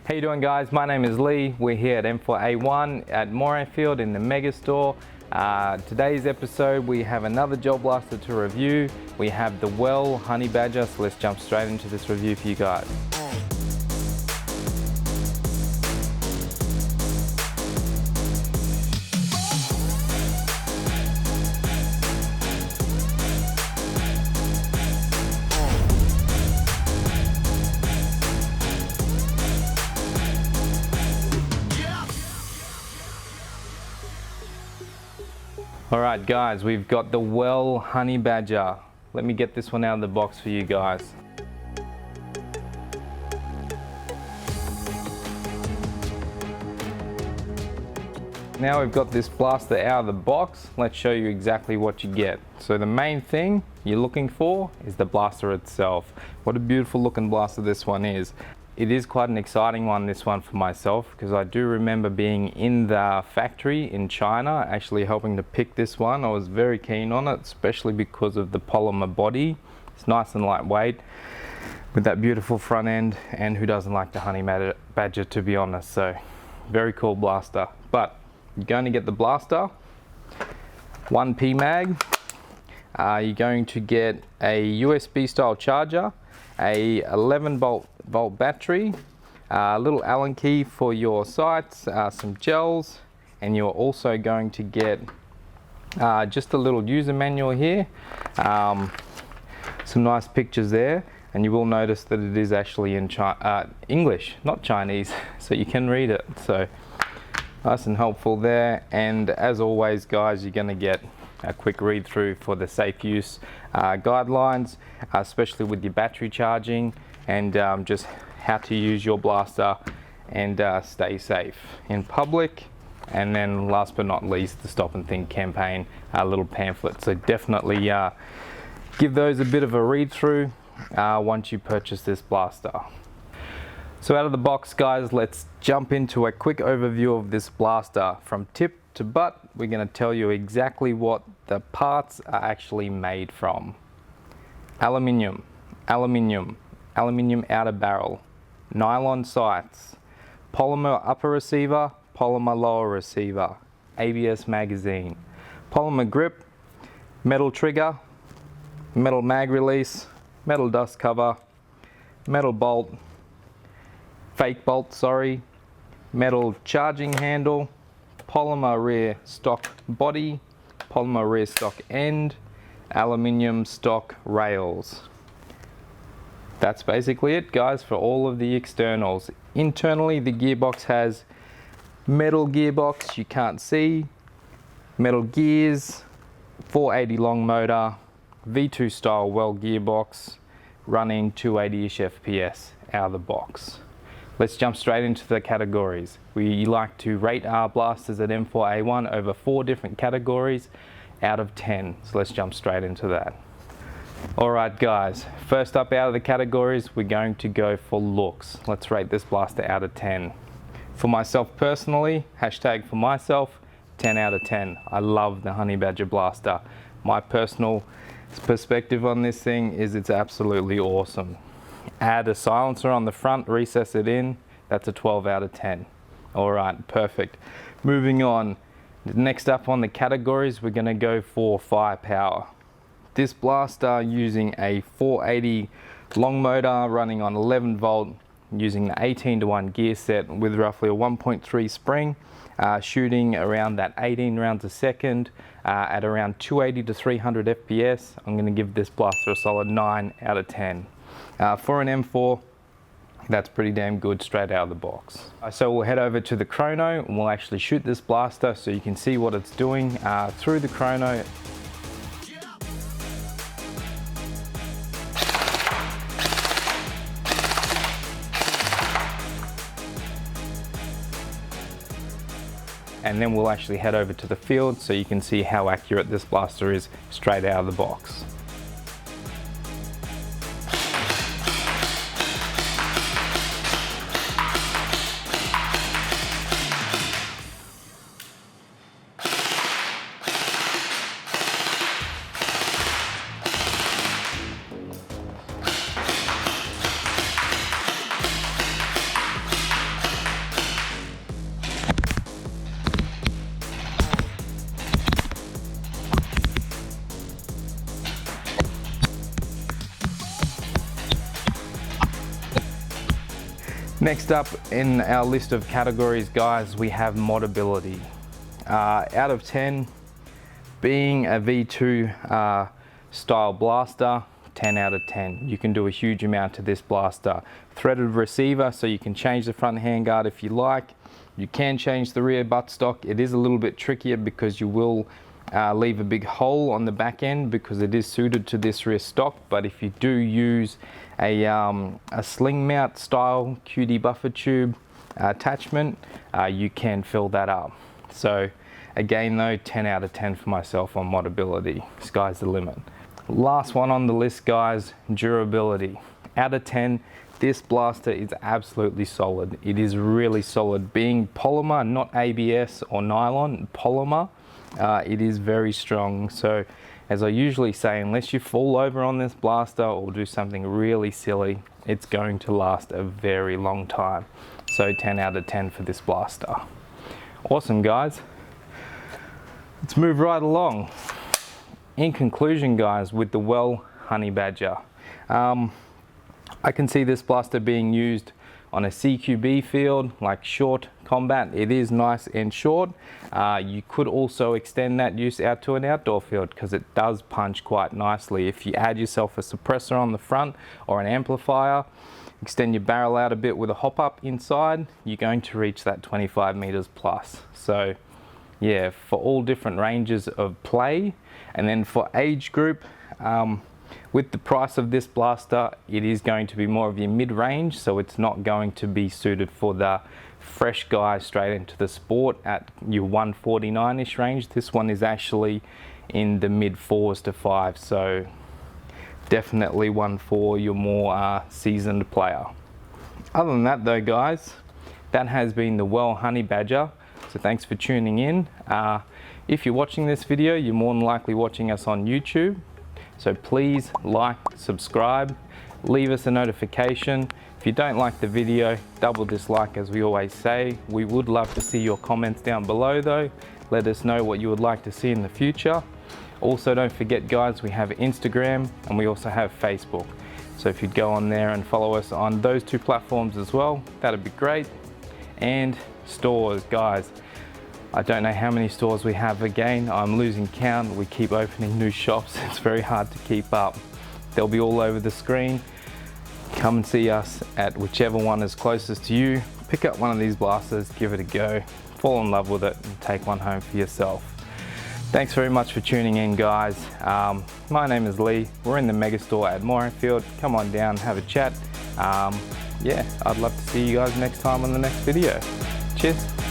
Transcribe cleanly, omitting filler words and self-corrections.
How you doing, guys? My name is Lee. We're here at M4A1 at Moranfield in the Mega Store. Today's episode we have another gelblaster to review. We have the Well Honey Badger, so let's jump straight into this review for you guys. Alright guys, we've got the Well Honey Badger. Let me get this one out of the box for you guys. Now we've got this blaster out of the box, let's show you exactly what you get. So the main thing you're looking for is the blaster itself. What a beautiful looking blaster this one is. It is quite an exciting one, this one, for myself, because I do remember being in the factory in China, actually helping to pick this one. I was very keen on it, especially because of the polymer body. It's nice and lightweight with that beautiful front end, and who doesn't like the Honey Badger, to be honest. So very cool blaster. But you're going to get the blaster, 1P mag, you're going to get a USB style charger, a 11 volt battery, a little Allen key for your sights, some gels, and you're also going to get just a little user manual here, some nice pictures there, and you will notice that it is actually in English, not Chinese, so you can read it. So nice and helpful there. And as always, guys, you're going to get a quick read through for the safe use guidelines, especially with your battery charging, and just how to use your blaster and stay safe in public. And then last but not least, the Stop and Think campaign, a little pamphlet. So definitely give those a bit of a read through once you purchase this blaster. So out of the box, guys, let's jump into a quick overview of this blaster. From tip to butt, we're going to tell you exactly what the parts are actually made from. Aluminium, aluminium, aluminium outer barrel, nylon sights, polymer upper receiver, polymer lower receiver, ABS magazine, polymer grip, metal trigger, metal mag release, metal dust cover, metal bolt, fake bolt, sorry, metal charging handle, polymer rear stock body, polymer rear stock end, aluminium stock rails. That's basically it, guys, for all of the externals. Internally, the gearbox has metal gearbox, you can't see, metal gears, 480 long motor, V2 style well gearbox, running 280-ish FPS out of the box. Let's jump straight into the categories. We like to rate our blasters at M4A1 over 4 different categories out of 10. So let's jump straight into that. Alright guys, first up out of the categories, we're going to go for looks. Let's rate this blaster out of 10. For myself personally, hashtag for myself, 10 out of 10. I love the Honey Badger blaster. My personal perspective on this thing is it's absolutely awesome. Add a silencer on the front, recess it in, that's a 12 out of 10. Alright, perfect. Moving on, next up on the categories, we're going to go for firepower. This blaster, using a 480 long motor running on 11 volt, using the 18:1 gear set with roughly a 1.3 spring, shooting around that 18 rounds a second at around 280 to 300 FPS. I'm going to give this blaster a solid 9 out of 10. For an M4, that's pretty damn good straight out of the box. So we'll head over to the chrono and we'll actually shoot this blaster so you can see what it's doing through the chrono. And then we'll actually head over to the field so you can see how accurate this blaster is straight out of the box. Next up in our list of categories, guys, we have modability. Out of 10, being a V2 style blaster, 10 out of 10. You can do a huge amount to this blaster. Threaded receiver, so you can change the front handguard if you like. You can change the rear buttstock. It is a little bit trickier because you will leave a big hole on the back end because it is suited to this rear stock. But if you do use a sling mount style QD buffer tube attachment, you can fill that up. So again though, 10 out of 10 for myself on modability. Sky's the limit. Last one on the list, guys, durability. Out of 10, this blaster is absolutely solid. It is really solid. Being polymer, not ABS or nylon, polymer, it is very strong. So as I usually say, unless you fall over on this blaster or do something really silly, it's going to last a very long time. So 10 out of 10 for this blaster. Awesome, guys. Let's move right along. In conclusion, guys, with the Well Honey Badger, I can see this blaster being used on a CQB field, like short combat. It is nice and short. You could also extend that use out to an outdoor field because it does punch quite nicely. If you add yourself a suppressor on the front or an amplifier, extend your barrel out a bit with a hop up inside, you're going to reach that 25 meters plus. So yeah, for all different ranges of play. And then for age group, with the price of this blaster, it is going to be more of your mid-range, so it's not going to be suited for the fresh guy straight into the sport at your 149-ish range. This one is actually in the mid 4s to 5, so definitely one for your more seasoned player. Other than that though, guys, that has been the Well Honey Badger. So thanks for tuning in. If you're watching this video, you're more than likely watching us on YouTube. So please like, subscribe, leave us a notification. If you don't like the video, double dislike as we always say. We would love to see your comments down below though. Let us know what you would like to see in the future. Also, don't forget, guys, we have Instagram and we also have Facebook. So if you'd go on there and follow us on those two platforms as well, that'd be great. And stores, guys. I don't know how many stores we have again. I'm losing count. We keep opening new shops. It's very hard to keep up. They'll be all over the screen. Come and see us at whichever one is closest to you. Pick up one of these blasters, give it a go, fall in love with it, and take one home for yourself. Thanks very much for tuning in, guys. My name is Lee. We're in the mega store at Moorfield. Come on down, have a chat. Yeah, I'd love to see you guys next time on the next video. Cheers.